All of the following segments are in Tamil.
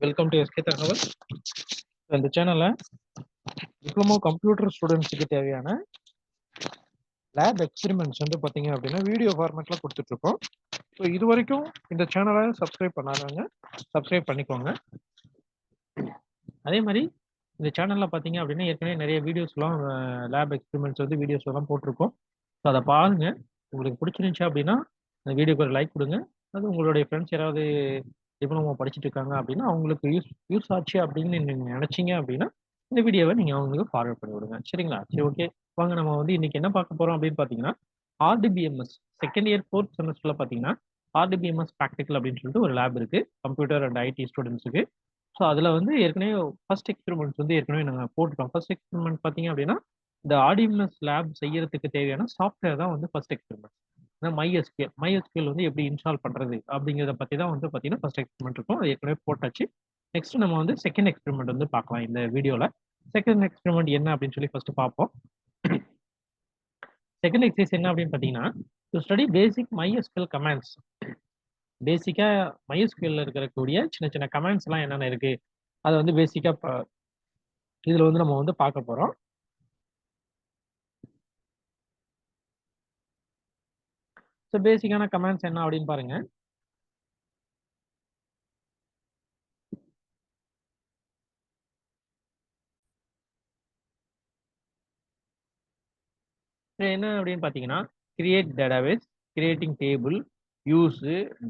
வெல்கம் டு எஸ்கே தகவல். இந்த சேனல்ல டிப்ளமோ கம்ப்யூட்டர் ஸ்டூடெண்ட்ஸுக்கு தேவையான லேப் எக்ஸ்பெரிமெண்ட்ஸ் வந்து பார்த்தீங்க அப்படின்னா வீடியோ ஃபார்மேட்ல கொடுத்துட்டு இருக்கோம். ஸோ இது வரைக்கும் இந்த சேனலை சப்ஸ்கிரைப் பண்ணாதவங்க சப்ஸ்கிரைப் பண்ணிக்கோங்க. அதே மாதிரி இந்த சேனல்ல பார்த்தீங்க அப்படின்னா ஏற்கனவே நிறைய வீடியோஸ்லாம் லேப் எக்ஸ்பெரிமெண்ட்ஸ் வந்து வீடியோஸ் எல்லாம் போட்டிருக்கோம். ஸோ அதை பாருங்க. உங்களுக்கு பிடிச்சிருந்துச்சு அப்படின்னா இந்த வீடியோக்கு ஒரு லைக் கொடுங்க. அது உங்களுடைய ஃப்ரெண்ட்ஸ் யாராவது டிப்ளமோ படிச்சுட்டு இருக்காங்க அப்படின்னா அவங்களுக்கு யூஸ் ஆச்சு அப்படின்னு நீங்க நினைச்சீங்க அப்படின்னா இந்த வீடியோவை நீங்க அவங்களுக்கு ஃபார்வர்ட் பண்ணி விடுங்க. சரிங்களா? சரி, ஓகே. வாங்க நம்ம வந்து இன்னைக்கு என்ன பார்க்க போறோம் அப்படின்னு பார்த்தீங்கன்னா ஆர்டிபிஎம்எஸ் செகண்ட் இயர் ஃபோர்த் செமஸ்டர்ல பார்த்தீங்கன்னா ஆர்டிபிஎம்எஸ் ப்ராக்டிக்கல் அப்படின்னு சொல்லிட்டு ஒரு லேப் இருக்கு கம்ப்யூட்டர் அண்ட் ஐடி ஸ்டூடெண்ட்ஸுக்கு. ஸோ அதில் வந்து ஏற்கனவே ஃபர்ஸ்ட் எக்ஸ்பெரிமெண்ட்ஸ் வந்து ஏற்கனவே நாங்கள் போட்டுட்டோம். ஃபர்ஸ்ட் எக்ஸ்பெரிமெண்ட் பார்த்தீங்க அப்படின்னா இந்த ஆர்டிபிஎம்எஸ் லேப் செய்யறதுக்கு தேவையான சாஃப்ட்வேர் தான் வந்து ஃபர்ஸ்ட் எக்ஸ்பெரிமெண்ட். மைஎஸ்கியூஎல் வந்து எப்படி இன்ஸ்டால் பண்றது அப்படிங்கிறத பத்தி தான் வந்து பார்த்தீங்கன்னா ஃபர்ஸ்ட் எக்ஸ்பெரிமெண்ட் இருக்கும். அது ஏற்கனவே போட்டாச்சு. நெக்ஸ்ட் நம்ம வந்து செகண்ட் எக்ஸ்பெரிமெண்ட் வந்து பார்க்கலாம் இந்த வீடியோல. செகண்ட் எக்ஸ்பெரிமெண்ட் என்ன அப்படின்னு சொல்லி ஃபர்ஸ்ட் பார்ப்போம். செகண்ட் எக்ஸசைஸ் என்ன அப்படின்னு பார்த்தீங்கன்னா to study basic MySQL commands. பேசிக்கா மைஎஸ்கியூஎல்ல இருக்கக்கூடிய சின்ன சின்ன கமாண்ட்ஸ் எல்லாம் என்னென்ன இருக்கு அதை வந்து பேசிக்கா இதுல வந்து நம்ம வந்து பார்க்க போறோம். ஸோ பேசிக்கான கமாண்ட்ஸ் என்ன அப்படின்னு பாருங்க. என்ன அப்படின்னு பார்த்தீங்கன்னா create database, creating table, use,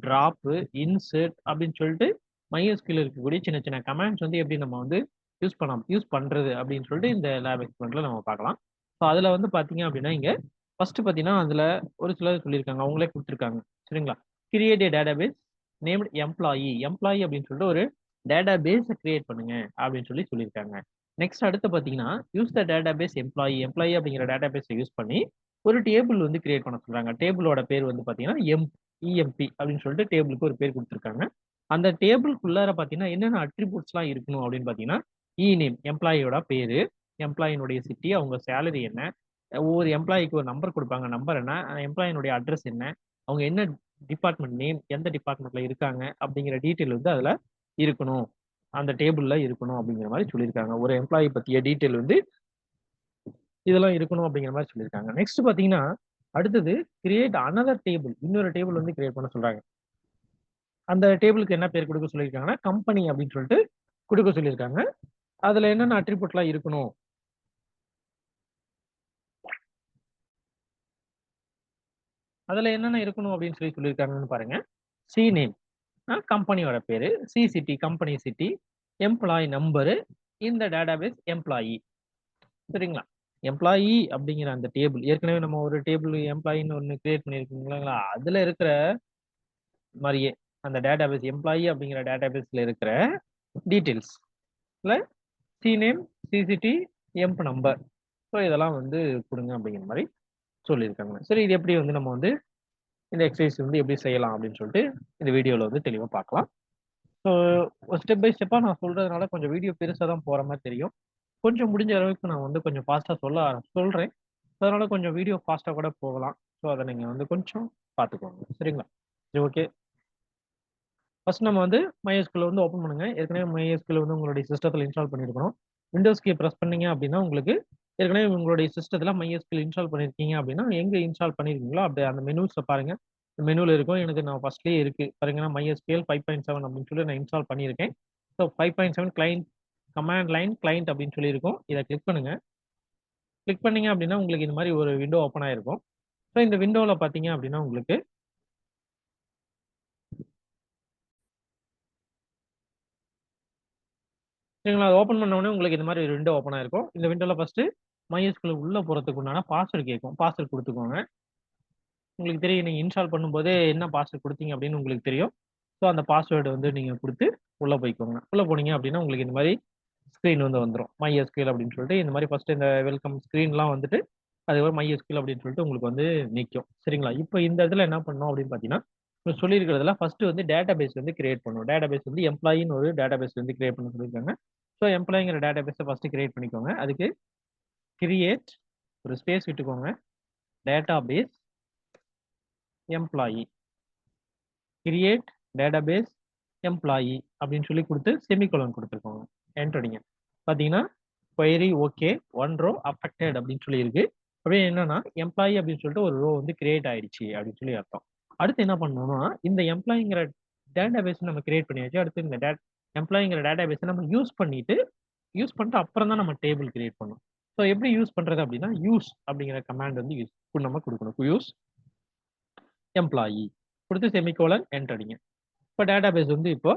drop, insert அப்படின்னு சொல்லிட்டு மைஎஸ்கியூஎல் இருக்கக்கூடிய சின்ன சின்ன கமாண்ட்ஸ் வந்து எப்படி நம்ம வந்து யூஸ் பண்றது அப்படின்னு சொல்லிட்டு இந்த லேப் எக்ஸ்பெரிமெண்ட்ல நம்ம பார்க்கலாம். ஸோ அதுல வந்து பார்த்தீங்க அப்படின்னா இங்க ஃபர்ஸ்ட் பார்த்தீங்கன்னா அதுல ஒரு சிலர் சொல்லியிருக்காங்க, அவங்களே கொடுத்துருக்காங்க. சரிங்களா? கிரியேட் ஏ டேட்டாபேஸ் நேம்ட் எம்ப்ளாயி அப்படின்னு சொல்லிட்டு ஒரு டேட்டா பேஸை கிரியேட் பண்ணுங்க அப்படின்னு சொல்லியிருக்காங்க. நெக்ஸ்ட் அடுத்து பார்த்தீங்கன்னா யூஸ் த டேட்டாபேஸ் எம்ப்ளாயி அப்படிங்கிற டேட்டாபேஸை யூஸ் பண்ணி ஒரு டேபிள் வந்து கிரியேட் பண்ண சொல்றாங்க. டேபிளோட பேர் வந்து பார்த்தீங்கன்னா இஎம்பி அப்படின்னு சொல்லிட்டு டேபிளுக்கு ஒரு பேர் கொடுத்துருக்காங்க. அந்த டேபிளுக்குள்ளார பார்த்தீங்கன்னா என்னென்ன அட்ரிபியூட்ஸ்லாம் இருக்கணும் அப்படின்னு பார்த்தீங்கன்னா நேம் எம்ப்ளாயியோட பேரு, எம்ப்ளாயினுடைய சிட்டி, அவங்க சேலரி என்ன, ஒவ்வொரு எம்ப்ளாயிக்கு ஒரு நம்பர் கொடுப்பாங்க, நம்பர் என்ன, எம்ப்ளாயினுடைய அட்ரஸ் என்ன, அவங்க என்ன டிபார்ட்மெண்ட் நேம், எந்த டிபார்ட்மெண்ட்ல இருக்காங்க அப்படிங்கிற டீட்டெயில் வந்து அதுல இருக்கணும், அந்த டேபிள்ல இருக்கணும் அப்படிங்கிற மாதிரி சொல்லியிருக்காங்க. ஒரு எம்ப்ளாயி பத்திய டீட்டெயில் வந்து இதெல்லாம் இருக்கணும் அப்படிங்கிற மாதிரி சொல்லியிருக்காங்க. நெக்ஸ்ட் பாத்தீங்கன்னா அடுத்தது கிரியேட் அனதர் டேபிள், இன்னொரு டேபிள் வந்து கிரியேட் பண்ண சொல்றாங்க. அந்த டேபிளுக்கு என்ன பேர் கொடுக்க சொல்லியிருக்காங்கன்னா கம்பெனி அப்படின்னு சொல்லிட்டு கொடுக்க சொல்லியிருக்காங்க. அதுல என்னென்ன அட்ரிபியூட்லாம் இருக்கணும், அதுல என்னென்ன இருக்கணும் அப்படின்னு சொல்லியிருக்காங்கன்னு பாருங்க. சி நேம் கம்பெனியோட பேரு, C city company city, employee number, இந்த டேட்டாபேஸ் எம்ப்ளாயி. சரிங்களா? எம்ப்ளாயி அப்படிங்கிற அந்த டேபிள் ஏற்கனவே நம்ம ஒரு டேபிள் எம்ப்ளாயின்னு ஒன்று கிரியேட் பண்ணியிருக்கீங்களா, அதுல இருக்கிற மாதிரியே அந்த டேட்டாபேஸ் எம்ப்ளாயி அப்படிங்கிற டேட்டாபேஸ்ல இருக்கிற details C name, CCTV, எம்ப் number, so இதெல்லாம் வந்து கொடுங்க அப்படிங்கிற மாதிரி சொல்லியிருக்காங்க. சரி, இது எப்படி வந்து நம்ம வந்து இந்த எக்ஸசைஸ் வந்து எப்படி செய்யலாம் அப்படின்னு சொல்லிட்டு இந்த வீடியோவில் வந்து தெளிவாக பார்க்கலாம். ஸோ ஸ்டெப் பை ஸ்டெப்பாக நான் சொல்றதுனால கொஞ்சம் வீடியோ பெருசாக தான் போகிற மாதிரி தெரியும். கொஞ்சம் முடிஞ்ச அளவுக்கு நான் வந்து கொஞ்சம் ஃபாஸ்ட்டாக சொல்கிறேன். அதனால கொஞ்சம் வீடியோ ஃபாஸ்ட்டாக கூட போகலாம். ஸோ அதை நீங்கள் வந்து கொஞ்சம் பார்த்துக்கோங்க. சரிங்களா? சரி, ஓகே. ஃபர்ஸ்ட் நம்ம வந்து MySQL வந்து ஓப்பன் பண்ணுங்க. ஏற்கனவே MySQL வந்து உங்களுடைய சிஸ்டத்தில் இன்ஸ்டால் பண்ணியிருக்கணும். விண்டோஸ் கீ ப்ரெஸ் பண்ணீங்க அப்படின்னா உங்களுக்கு ஏற்கனவே உங்களுடைய சிஸ்டத்தில் MySQL இன்ஸ்டால் பண்ணியிருக்கீங்க அப்படின்னா எங்கே இன்ஸ்டால் பண்ணியிருக்கீங்களோ அப்படி அந்த மெனூஸை பாருங்க. மெனுவில் இருக்கும். எனக்கு நான் ஃபர்ஸ்ட்லேயே இருக்கு பாருங்கன்னா MySQL 5.7 அப்படின்னு சொல்லி நான் இன்ஸ்டால் பண்ணியிருக்கேன். So 5.7 client command line client அப்படின்னு சொல்லி இருக்கும். இதை கிளிக் பண்ணுங்க. கிளிக் பண்ணீங்க அப்படின்னா உங்களுக்கு இந்த மாதிரி ஒரு விண்டோ ஓப்பன் ஆயிருக்கும். ஸோ இந்த விண்டோவில் பார்த்தீங்க அப்படின்னா உங்களுக்கு சரிங்களா, அது ஓப்பன் பண்ண உடனே உங்களுக்கு இந்த மாதிரி ஒரு விண்டோ ஓப்பன் ஆயிருக்கும். இந்த விண்டோல ஃபர்ஸ்ட் MySQL உள்ள போறதுக்கு உண்டான பாஸ்வேர்டு கேட்கும். பாஸ்வேர்டு கொடுத்துக்கோங்க. உங்களுக்கு தெரியும், நீங்க இன்ஸ்டால் பண்ணும்போதே என்ன பாஸ்வேர்டு கொடுத்தீங்க அப்படின்னு உங்களுக்கு தெரியும். ஸோ அந்த பாஸ்வேர்டு வந்து நீங்க கொடுத்து உள்ள போய்க்கோங்க. உள்ள போனீங்க அப்படின்னா உங்களுக்கு இந்த மாதிரி ஸ்க்ரீன் வந்து வந்துடும். MySQL அப்படின்னு சொல்லிட்டு இந்த மாதிரி ஃபர்ஸ்ட் இந்த வெல்கம் ஸ்க்ரீன்லாம் வந்துட்டு அதுக்கப்புறம் MySQL அப்படின்னு சொல்லிட்டு உங்களுக்கு வந்து நிற்கும். சரிங்களா? இப்போ இந்த இடத்துல என்ன பண்ணணும் அப்படின்னு பார்த்தீங்கன்னா சொல்லியிருக்கிறதுல ஃபர்ஸ்ட் வந்து டேட்டா பேஸ் வந்து கிரியேட் பண்ணணும். டேட்டா பேஸ் வந்து எம்ப்ளாயின்னு ஒரு டேட்டா பேஸ் வந்து கிரியேட் பண்ண சொல்லியிருக்காங்க. ஸோ எம்ப்ளாயிங்கிற டேட்டா பேஸை ஃபர்ஸ்ட் கிரியேட் பண்ணிக்கோங்க. அதுக்கு கிரியேட் ஒரு ஸ்பேஸ் விட்டுக்கோங்க, database employee, create database employee அப்படின்னு சொல்லி கொடுத்து செமிகோலன் கொடுத்துருக்கோங்க. என்டர் அடிங்க. பார்த்தீங்கன்னா query ஓகே 1 ரோ அஃபெக்டட் அப்படின்னு சொல்லி இருக்கு. அப்படியே என்னன்னா எம்ப்ளாயி அப்படின்னு சொல்லிட்டு ஒரு ரோ வந்து கிரியேட் ஆயிடுச்சு அப்படின்னு சொல்லி அர்த்தம். அடுத்து என்ன பண்ணணும்னா இந்த எம்ப்ளாயிங்கிற டேட்டாபேஸ் நம்ம கிரியேட் பண்ணியாச்சு. அடுத்து இந்த எம்ப்ளாயிங்கிற டேட்டாபேஸை நம்ம யூஸ் பண்ணிட்டு அப்புறம் தான் நம்ம டேபிள் கிரியேட் பண்ணணும். ஸோ எப்படி யூஸ் பண்றது அப்படின்னா யூஸ் அப்படிங்கிற கமாண்ட் வந்து நம்ம கொடுக்கணும். யூஸ் எம்ப்ளாயி கொடுத்து செமிகோலன் என்டர் அடிங்க. இப்போ டேட்டாபேஸ் வந்து இப்போ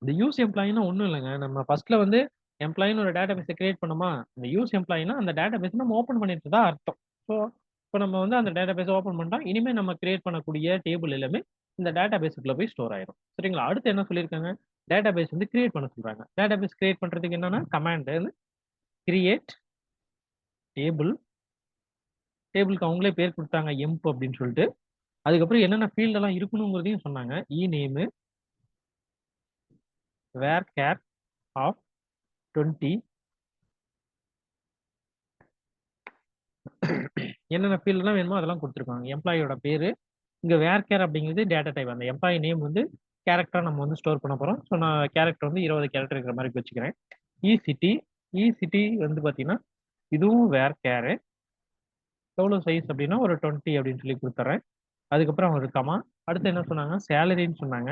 இந்த யூஸ் எம்ப்ளாயின்னா ஒன்றும் இல்லைங்க. நம்ம ஃபர்ஸ்ட்ல வந்து எம்ப்ளாயின்னு ஒரு டேட்டாபேஸை கிரியேட் பண்ணோமா, இந்த யூஸ் எம்ப்ளாயின்னா அந்த டேட்டாபேஸ் நம்ம ஓப்பன் பண்ணிட்டு தான் அர்த்தம். ஸோ இப்போ நம்ம வந்து அந்த டேட்டாபேஸ் ஓப்பன் பண்ணிட்டா இனிமே நம்ம கிரியேட் பண்ணக்கூடிய டேபிள் எல்லாமே இந்த டேட்டாபேஸுக்குள்ள போய் ஸ்டோர் ஆயிரும். சரிங்களா? அடுத்து என்ன சொல்லியிருக்காங்க? டேட்டாபேஸ் வந்து கிரியேட் பண்ண சொல்றாங்க. டேட்டாபேஸ் கிரியேட் பண்றதுக்கு என்னன்னா கமாண்ட் கிரியேட் டேபிள். டேபிளுக்கு அவங்களே பேர் கொடுத்தாங்க எம்ப் அப்படின்னு சொல்லிட்டு. அதுக்கப்புறம் என்னென்ன ஃபீல்ட் எல்லாம் இருக்கணுங்கிறதையும் சொன்னாங்க. நேம் வேர் கேர் ஆஃப் 20 என்னென்ன ஃபீல்ட்லாம் வேணுமோ அதெல்லாம் கொடுத்துருக்காங்க. எம்ப்ளாயோட பேரு இங்க வேர் கேர் அப்படிங்கிறது டேட்டா டைப். அந்த எம்ப்ளாயி நேம் வந்து கேரக்டரா நம்ம வந்து ஸ்டோர் பண்ண போறோம். ஸோ நான் கேரக்டர் வந்து 20 கேரக்டர் இருக்கிற மாதிரி வச்சுக்கிறேன். சிட்டி சிட்டி வந்து பாத்தீங்கன்னா இதுவும் வேர் கேரு. எவ்வளவு சைஸ் அப்படின்னா ஒரு 20 அப்படின்னு சொல்லி கொடுத்துறேன். அதுக்கப்புறம் ஒரு கமா. அடுத்து என்ன சொன்னாங்க? சேலரின்னு சொன்னாங்க.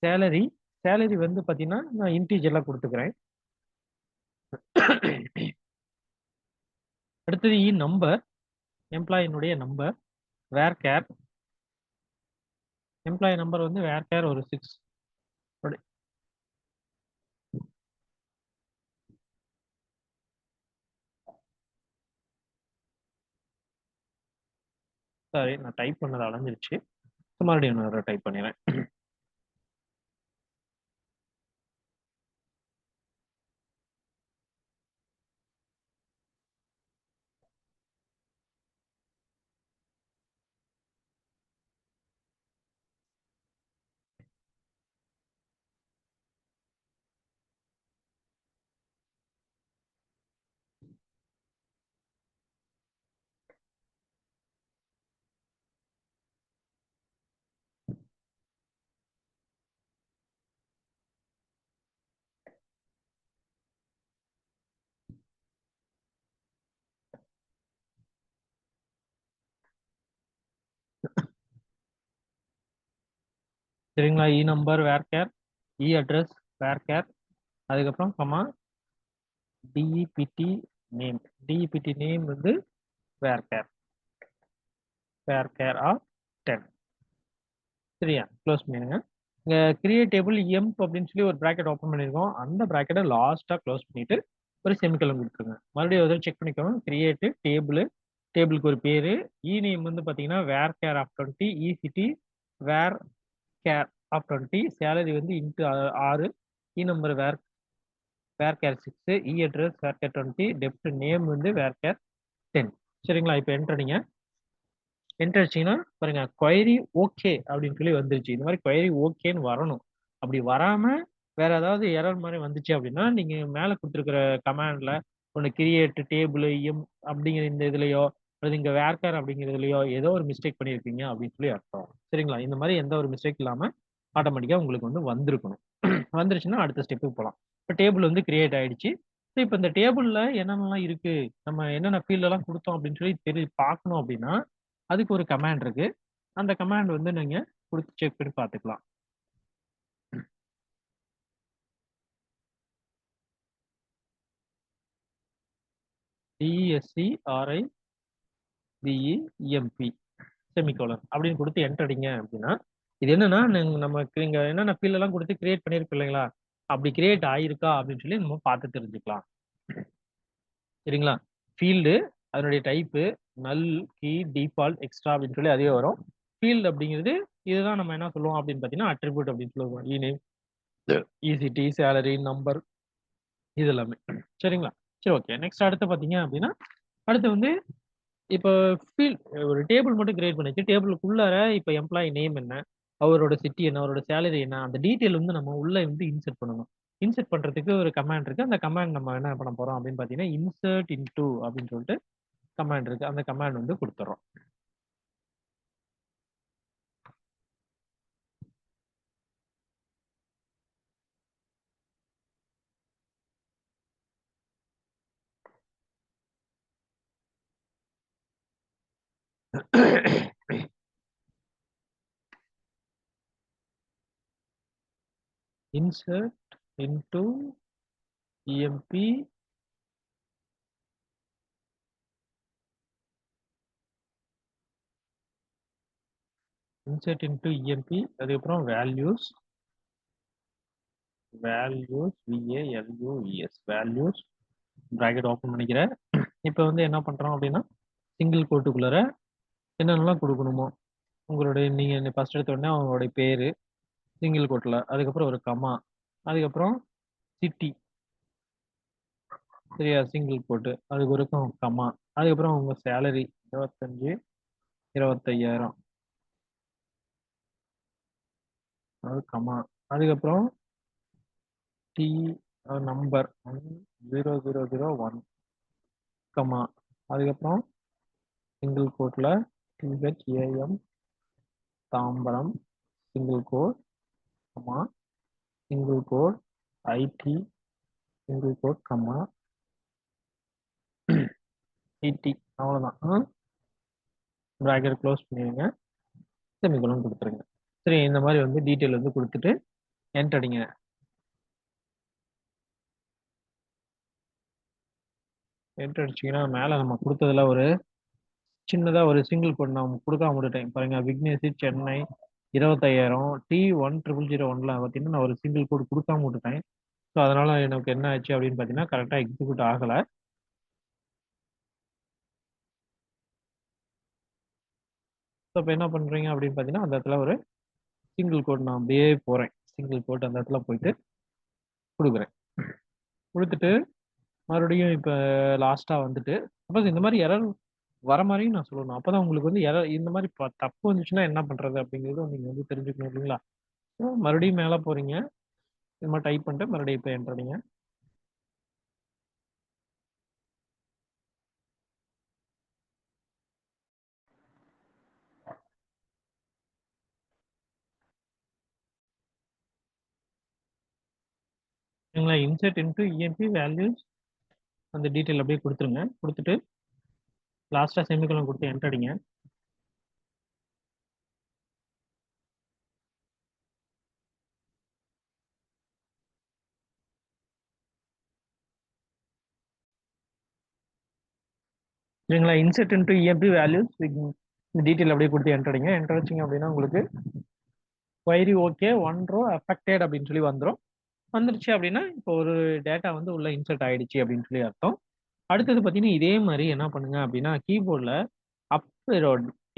சேலரி சேலரி வந்து பாத்தீங்கன்னா நான் இன்டீஜர்ல கொடுத்துக்கிறேன். அடுத்தது நம்பர் எம்ப்ளாயினுடைய நம்பர் வேர் கேர். எம்ப்ளாயி நம்பர் வந்து வேர் கேர் ஒரு 6. சாரி நான் டைப் பண்ணது அடைஞ்சிருச்சு. மறுபடியும் இன்னொரு டைப் பண்ணிடுறேன். சரிங்களா? நம்பர் வேர் கேர், அட்ரஸ் வேர் கேர், அதுக்கப்புறம் comma DEPT name. DEPT name வந்து வேர் கேர் ஆஃப் 10. சரியா? க்ளோஸ் பண்ணிடுங்க. இங்க கிரியேட் டேபிள் எம்ப் அப்படின்னு சொல்லி ஒரு பிராக்கெட் ஓப்பன் பண்ணிருக்கோம். அந்த பிராக்கெட்டை லாஸ்டா க்ளோஸ் பண்ணிட்டு ஒரு செமிகோலன் கொடுத்துருங்க. மறுபடியும் ஒரு செக் பண்ணிக்கோங்க. Create table. டேபிளுக்கு ஒரு பேரு. நேம் வந்து பாத்தீங்கன்னா varchar of 20. City varchar of 20. Salary வந்து int 6. Number varchar 6. Address varchar 20. Dept name வந்து வேர் கேர் 10. சரிங்களா? இப்போ என்டர் அடிங்க. என்டர் அடிச்சீங்கன்னா பாருங்க query ஓகே அப்படின்னு சொல்லி வந்துருச்சு. இந்த மாதிரி query ஓகேன்னு வரணும். அப்படி வராம வேற ஏதாவது எரர் மாதிரி வந்துச்சு அப்படின்னா நீங்க மேல கொடுத்துருக்கிற கமாண்ட்ல ஒன்று கிரியேட் டேபிள் எம் அப்படிங்கிற இந்த இதுலயோ அல்லது இங்க வேர்கேர் அப்படிங்கிறதுலயோ ஏதோ ஒரு மிஸ்டேக் பண்ணியிருக்கீங்க அப்படின்னு சொல்லி அர்த்தம். சரிங்களா? இந்த மாதிரி எந்த ஒரு மிஸ்டேக் இல்லாம ஆட்டோமேட்டிக்கா உங்களுக்கு வந்து வந்திருக்கணும். வந்துருச்சுன்னா அடுத்த ஸ்டெப்புக்கு போகலாம். இப்போ டேபிள் வந்து கிரியேட் ஆயிடுச்சு. இப்போ இந்த டேபிள்ல என்னென்னலாம் இருக்கு, நம்ம என்னென்ன ஃபீல்ட் எல்லாம் கொடுத்தோம் அப்படின்னு சொல்லி பார்க்கணும் அப்படின்னா அதுக்கு ஒரு கமாண்ட் இருக்கு. அந்த கமாண்ட் வந்து நீங்க கொடுத்து செக் பண்ணி பார்த்துக்கலாம். DESCRIBEMP செமிகோலன் அப்படின்னு கொடுத்து என்டர் அடிங்க அப்படின்னா இது என்னன்னா நமக்கு இங்க என்னென்ன ஃபீல்ட் எல்லாம் கொடுத்து கிரியேட் பண்ணிருக்கு இல்லைங்களா, அப்படி கிரியேட் ஆயிருக்கா அப்படின்னு சொல்லி நம்ம பார்த்து தெரிஞ்சுக்கலாம். சரிங்களா? ஃபீல்டு அதனுடைய டைப்பு நல் கீ டிஃபால்ட் எக்ஸ்ட்ரா அப்படின்னு சொல்லி அதே வரும். ஃபீல்டு அப்படிங்கிறது இதுதான் நம்ம என்ன சொல்லுவோம் அப்படின்னு பார்த்தீங்கன்னா அட்ரிபியூட் அப்படின்னு சொல்லுவோம். நேம், சிட்டி, சேலரி, நம்பர் இது எல்லாமே. சரிங்களா? சரி ஓகே. நெக்ஸ்ட் அடுத்து பார்த்தீங்க அப்படின்னா அடுத்து வந்து இப்போ ஃபீல்ட் ஒரு டேபிள் மட்டும் கிரியேட் பண்ணிச்சு. டேபிளுக்குள்ளார இப்போ எம்ப்ளாயி நேம் என்ன, அவரோட சிட்டி என்ன, அவரோட சேலரி என்ன, அந்த டீட்டெயில் வந்து நம்ம உள்ள வந்து இன்சர்ட் பண்ணணும். இன்சர்ட் பண்றதுக்கு ஒரு கமாண்ட் இருக்கு. அந்த கமாண்ட் நம்ம என்ன பண்ண போறோம் அப்படின்னு பார்த்தீங்கன்னா இன்சர்ட் இன்டு அப்படின்னு சொல்லிட்டு கமாண்ட் இருக்கு. அந்த கமாண்ட் வந்து கொடுத்துறோம். insert into EMP insert into EMP அதுக்கப்புறம் values values bracket ஓப்பன் பண்ணிக்கிறேன். இப்போ வந்து என்ன பண்றோம் அப்படின்னா சிங்கிள் கோட்டுக்குள்ளார என்னென்னலாம் கொடுக்கணுமோ உங்களுடைய நீங்க ஃபர்ஸ்ட் எடுத்த உடனே அவங்களுடைய பேரு சிங்கிள் கோட்ல, அதுக்கப்புறம் ஒரு கமா, அதுக்கப்புறம் சிட்டி சரியா சிங்கிள் கோட்டு, அதுக்கு ஒரு கமா, அதுக்கப்புறம் உங்க சேலரி 25 25,000 அது கமா, அதுக்கப்புறம் டி நம்பர் 0001 கமா, அதுக்கப்புறம் சிங்கிள் கோட்ல THAM Tambaram single quote comma single quote IT single quote comma IT அவ்வளோதான். ப்ராக்கெட் க்ளோஸ் பண்ணிடுங்க, செமிகோலன் கொடுத்துருங்க. சரி இந்த மாதிரி வந்து டீட்டெயில் வந்து கொடுத்துட்டு என்டர் அடிங்க. என்டர் அடிச்சிங்கன்னா மேலே நம்ம கொடுத்ததுல ஒரு சின்னதாக ஒரு சிங்கிள் கோட் நான் கொடுக்காம விட்டுட்டேன் பாருங்க. விக்னேஷ் சென்னை 25,000 T10001 பார்த்தீங்கன்னா நான் ஒரு சிங்கிள் கோட் கொடுக்காம விட்டுட்டேன். ஸோ அதனால எனக்கு என்ன ஆச்சு அப்படின்னு பார்த்தீங்கன்னா கரெக்டாக எக்ஸிக்யூட் ஆகலை. ஸோ இப்போ என்ன பண்ணுறீங்க அப்படின்னு பார்த்தீங்கன்னா அந்த இடத்துல ஒரு சிங்கிள் கோட் நான் அப்படியே போகிறேன். சிங்கிள் கோட் அந்த இடத்துல போயிட்டு கொடுக்குறேன். கொடுத்துட்டு மறுபடியும் இப்போ லாஸ்ட்டாக வந்துட்டு சப்போஸ் இந்த மாதிரி எரர் வர மாதிரியும் நான் சொல்லணும். அப்பதான் உங்களுக்கு வந்து எரர் இந்த மாதிரி தப்பு வந்துச்சுன்னா என்ன பண்றது அப்படிங்கிறதும் நீங்க வந்து தெரிஞ்சுக்கணும் இல்லைங்களா? மறுபடியும் மேலே போறீங்க, இது மாதிரி டைப் பண்ணிட்டு மறுபடியும் இப்போ என்ட்ரடிங்க. நீங்களா இன்சர்ட் இன்டு இஎம்பி வேல்யூஸ் அந்த டீட்டெயில் அப்படியே கொடுத்துருங்க. கொடுத்துட்டு லாஸ்ட்டாக செமிகோலன் கொடுத்து என்ட்ரடிங்க. சரிங்களா? இன்சர்ட் இன்டு இஎம்பி வேல்யூஸ் இந்த டீட்டெயில் அப்படியே கொடுத்து என்ட்ரடிங்க. என்டர் வச்சிங்க அப்படின்னா உங்களுக்கு query ஓகே 1 row affected அப்படின்னு சொல்லி வந்துடும். வந்துருச்சு அப்படின்னா இப்போ ஒரு டேட்டா வந்து உள்ள இன்சர்ட் ஆயிடுச்சு அப்படின்னு சொல்லி அர்த்தம். அடுத்தது பார்த்தீங்கன்னா இதே மாதிரி என்ன பண்ணுங்க அப்படின்னா கீபோர்டில் அப் ஏரோ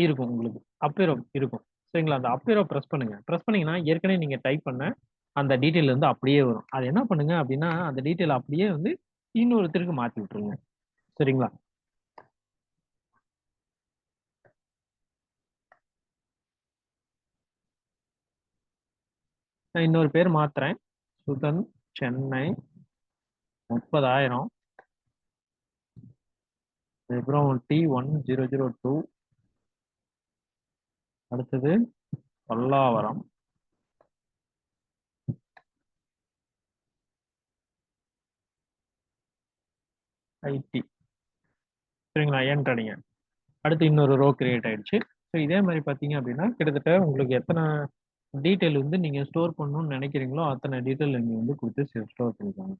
இருக்கும், உங்களுக்கு அப் ஏரோ இருக்கும் சரிங்களா? அந்த அப் ஏரோ ப்ரெஸ் பண்ணுங்க. ப்ரெஸ் பண்ணீங்கன்னா ஏற்கனவே நீங்க டைப் பண்ண அந்த டீட்டெயில் வந்து அப்படியே வரும். அது என்ன பண்ணுங்க அப்படின்னா அந்த டீட்டெயில் அப்படியே வந்து இன்னொருத்தருக்கு மாற்றி விட்டுருங்க சரிங்களா? நான் இன்னொரு பேர் மாத்துறேன். சுதன் சென்னை 30,000 அதுக்கப்புறம் T1002 அடுத்தது பல்லாவரம் IT சரிங்களா? என்ட்ரடிங்க. அடுத்து இன்னொரு ரோ கிரியேட் ஆயிடுச்சு. ஸோ இதே மாதிரி பார்த்தீங்க அப்படின்னா கிட்டத்தட்ட உங்களுக்கு எத்தனை டீட்டெயில் வந்து நீங்க ஸ்டோர் பண்ணணும்னு நினைக்கிறீங்களோ அத்தனை டீட்டெயில் நீங்க வந்து கொடுத்து ஸ்டோர் பண்ணிக்கோங்க.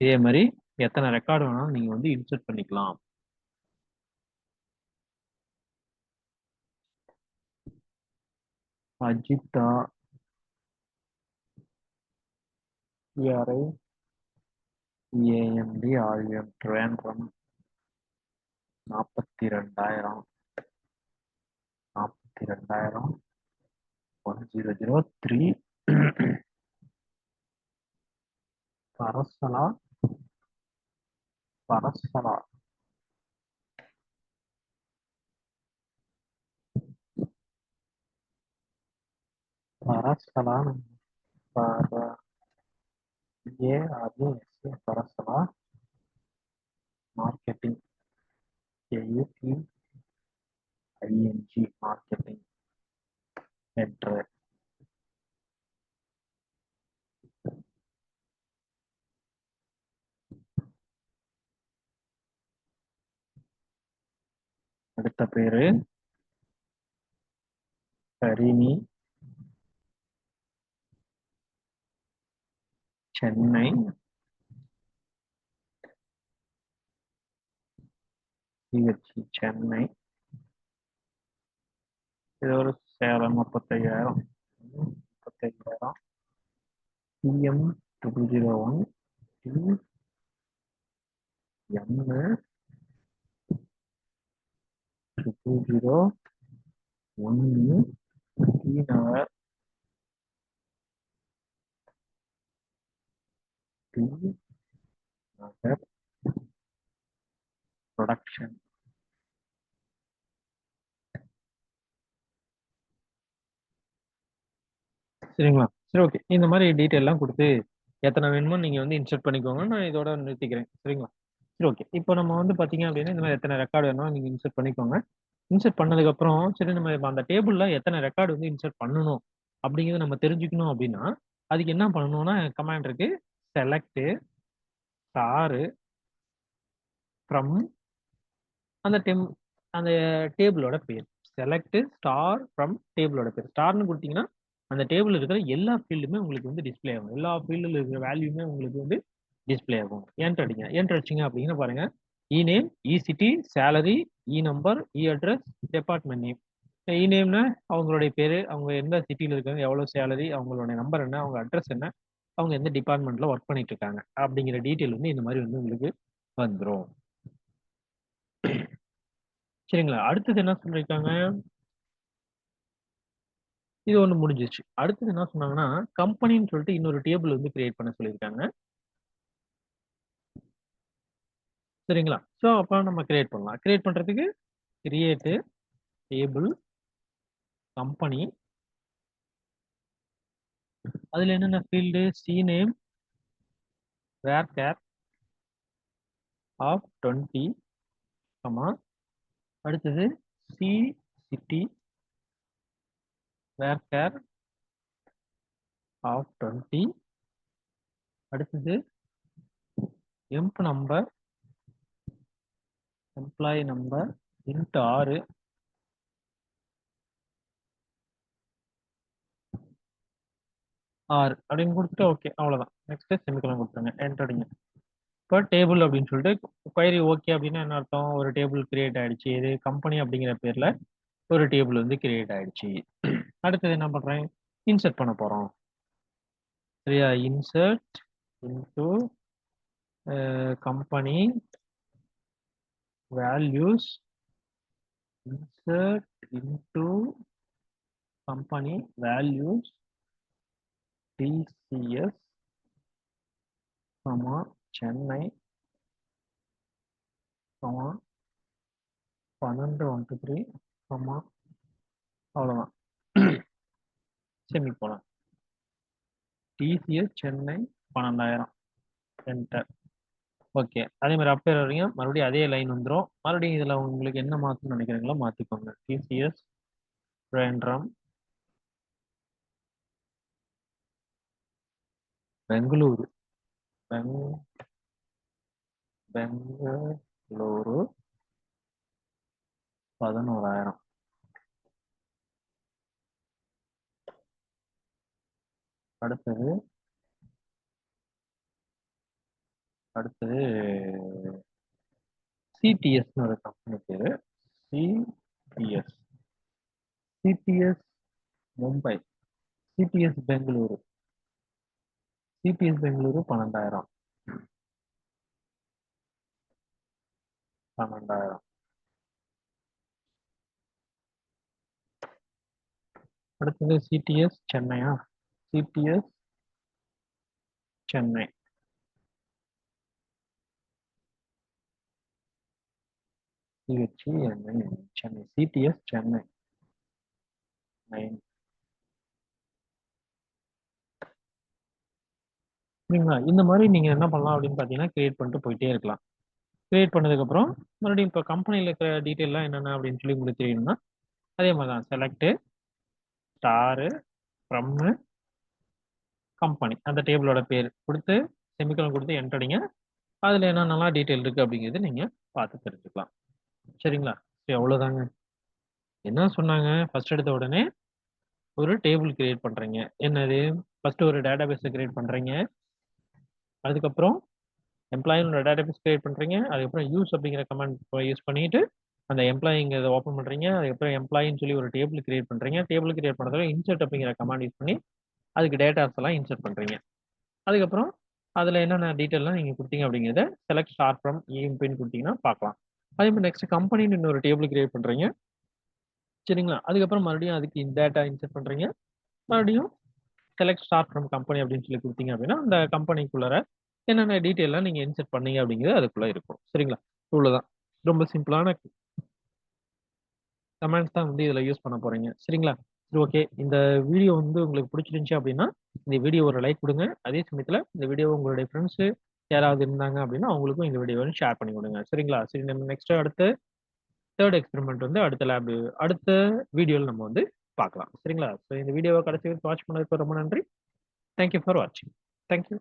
இதே மாதிரி எத்தனை ரெக்கார்டு வேணாலும் நீங்க வந்து இன்சர்ட் பண்ணிக்கலாம். Ajitha ERI EAMD RUM Trivandrum 42,000 1003 Parassala Parassala Parassala Parassala marketing AUTING marketing என்ற அடுத்த பேரு ஹரிணி சென்னை சிஹெச்சி சென்னை இது ஒரு Salem 35,000 35,000 PM 001 M 001 T Nagar T Nagar production. சரிங்களா? சரி, ஓகே. இந்த மாதிரி டீட்டெயில்லாம் கொடுத்து எத்தனை வேணுமோ நீங்க வந்து இன்சர்ட் பண்ணிக்கோங்க. நான் இதோட நிறுத்திக்கிறேன். சரிங்களா? சரி, ஓகே. இப்போ நம்ம வந்து பார்த்தீங்க அப்படின்னா, இந்த மாதிரி எத்தனை ரெக்கார்டு வேணுமோ நீங்க இன்சர்ட் பண்ணிக்கோங்க. இன்சர்ட் பண்ணதுக்கப்புறம் சரி நம்ம இப்ப அந்த டேபிள்ல எத்தனை ரெக்கார்டு வந்து இன்சர்ட் பண்ணணும் அப்படிங்கிறத நம்ம தெரிஞ்சுக்கணும் அப்படின்னா, அதுக்கு என்ன பண்ணணும்னா கமாண்ட் இருக்கு. செலக்ட் ஸ்டார் ஃப்ரம் அந்த அந்த டேபிளோட பேர். செலக்ட் ஸ்டார் ஃப்ரம் டேபிளோட பேர். ஸ்டார்னு கொடுத்தீங்கன்னா அந்த டேபிள் இருக்கிற எல்லா ஃபீல்டுமே உங்களுக்கு வந்து டிஸ்ப்ளே ஆகும். எல்லா ஃபீல்டில் இருக்கிற வேல்யூமே உங்களுக்கு வந்து டிஸ்ப்ளே ஆகும். என்டர் அடிங்க. என்டர் அடிச்சிங்க அப்படின்னா பாருங்க, இ நேம், இ சிட்டி, சேலரி, இ நம்பர், இ அட்ரஸ், டிபார்ட்மெண்ட் நேம். இ நேம்னா அவங்களுடைய பேரு, அவங்க எந்த சிட்டியில் இருக்காங்க, எவ்வளவு சேலரி, அவங்களுடைய நம்பர் என்ன, அவங்க அட்ரஸ் என்ன, அவங்க எந்த டிபார்ட்மெண்ட்ல ஒர்க் பண்ணிட்டு இருக்காங்க அப்படிங்கிற டீட்டெயில் வந்து இந்த மாதிரி வந்து உங்களுக்கு வந்துடும். சரிங்களா? அடுத்தது என்ன சொல்லியிருக்காங்க, இது ஒண்ணு முடிஞ்சிருச்சு. அடுத்தது என்ன சொன்னாங்கன்னா, கம்பெனின்னு சொல்லிட்டு இன்னொரு டேபிள் வந்து கிரியேட் பண்ண சொல்லியிருக்காங்க. சரிங்களா? ஸோ அப்ப நம்ம கிரியேட் பண்ணலாம். கிரியேட் பண்றதுக்கு கிரியேட் டேபிள் கம்பெனி. அதுல என்னென்ன field, C name, varchar of 20, அடுத்தது C city varchar of 20, அடுத்தது emp number, employee number into 6, அப்படின்னு கொடுத்துட்டு ஓகே, அவ்வளவுதான். நெக்ஸ்ட் செமிகோலன் கொடுத்துருங்க. என்டர் அடிங்க. இப்போ டேபிள் அப்படின்னு சொல்லிட்டு query ஓகே அப்படின்னா என்ன அர்த்தம், ஒரு டேபிள் கிரியேட் ஆயிடுச்சு. இது கம்பெனி அப்படிங்கிற பேர்ல ஒரு டேபிள் வந்து கிரியேட் ஆயிடுச்சு. அடுத்தது என்ன பண்றேன், இன்சர்ட் பண்ண போறோம். சரியா? Insert into company values, insert into company values TCS, Chennai, 1213, அவ்வளவுதான். Semicolon. TCS Chennai 12,000 enter. Okay, அதே மாதிரி அப்பேர் வரீங்க, மறுபடியும் அதே லைன் வந்துடும். மறுபடியும் இதுல உங்களுக்கு என்ன மாற்றணும்னு நினைக்கிறீங்களோ மாத்திக்கோங்க. TCS வேண்டம் பெங்களூரு, பெங்களூரு 11,000. அடுத்தது சிடிஎஸ்னு ஒரு கம்பெனி பேரு. CTS CTS Mumbai, CTS Bengaluru, CTS Bengaluru 12,000. அடுத்தது சிடிஎஸ் சென்னையா, சிடிஎஸ் சென்னை, சென்னை, சிடிஎஸ் சென்னை 9. சரிங்களா? இந்த மாதிரி நீங்க என்ன பண்ணலாம் அப்படின்னு பாத்தீங்கன்னா கிரியேட் பண்ணிட்டு போயிட்டே இருக்கலாம். கிரியேட் பண்ணதுக்கு அப்புறம் மறுபடியும் இப்போ கம்பெனியில் இருக்கிற டீட்டெயிலாம் என்னென்ன அப்படின்னு சொல்லி உங்களுக்கு தெரியணும்னா அதே மாதிரி தான். செலக்ட் ஸ்டாரு ஃப்ரம் கம்பெனி, அந்த டேபிளோட பேர் கொடுத்து செமிகோலன் கொடுத்து என்டர் அடிங்க. அதுல என்னென்னலாம் டீட்டெயில் இருக்கு அப்படிங்கிறது நீங்க பார்த்து தெரிஞ்சுக்கலாம். சரிங்களா? சரி, அவ்வளவுதாங்க. என்ன சொன்னாங்க ஃபர்ஸ்ட் எடுத்த உடனே ஒரு டேபிள் கிரியேட் பண்றீங்க. என்னது? ஃபர்ஸ்ட் ஒரு டேட்டாபேஸ கிரியேட் பண்றீங்க. அதுக்கப்புறம் எம்ப்ளாயியோட டேட்டாபேஸ் கிரியேட் பண்றீங்க. அதுக்கப்புறம் யூஸ் அப்படிங்கிற கமாண்ட் யூஸ் பண்ணிட்டு அந்த எம்ப்ளாயிங்கிறத ஓப்பன் பண்றீங்க. அதுக்கப்புறம் எம்ப்ளாயின்னு சொல்லி ஒரு டேபிள் கிரியேட் பண்றீங்க. டேபிள் கிரியேட் பண்ணதுல இன்சர்ட் அப்படிங்கிற கமாண்ட் யூஸ் பண்ணி அதுக்கு டேட்டாஸ் எல்லாம் இன்சர்ட் பண்றீங்க. அதுக்கப்புறம் அதுல என்னென்ன டீட்டெயில்லாம் நீங்க குடுத்தீங்க அப்படிங்கிறத செலக்ட் ஸ்டார் ஃப்ரம் EMPன்னு குடுத்தீங்கன்னா பார்க்கலாம். அதே மாதிரி நெக்ஸ்ட் கம்பெனின்னு இன்னொரு டேபிள் கிரியேட் பண்றீங்க. சரிங்களா? அதுக்கப்புறம் மறுபடியும் அதுக்கு டேட்டா இன்சர்ட் பண்றீங்க. மறுபடியும் செலக்ட் ஸ்டார் ஃப்ரம் கம்பெனி அப்படின்னு சொல்லி குடுத்தீங்க அப்படின்னா, அந்த கம்பெனிக்குள்ளார என்னென்ன டீட்டெயில்லாம் நீங்க இன்சர்ட் பண்ணீங்க அப்படிங்கிறது அதுக்குள்ள இருக்கும். சரிங்களா? இவ்வளவுதான். ரொம்ப சிம்பிளான கமாண்ட்ஸ் தான் வந்து இதுல யூஸ் பண்ண போறீங்க. சரிங்களா? சரி ஓகே. இந்த வீடியோ வந்து உங்களுக்கு பிடிச்சிருந்துச்சு அப்படின்னா, இந்த வீடியோ ஒரு லைக் குடுங்க. அதே சமயத்துல இந்த வீடியோவ உங்களுடைய ஃப்ரெண்ட்ஸ் யாராவது இருந்தாங்க அப்படின்னா, அவங்களுக்கும் இந்த வீடியோவ ஷேர் பண்ணி விடுங்க. சரிங்களா? சரி நம்ம நெக்ஸ்ட் அடுத்து 3 எக்ஸ்பெரிமென்ட் வந்து அடுத்த வீடியோல நம்ம வந்து பார்க்கலாம். சரிங்களா? சோ இந்த வீடியோவ கடைசி வரைக்கும் வாட்ச் பண்ணதுக்கு ரொம்ப நன்றி. தேங்க் யூ ஃபார் வாட்சிங். Thank you.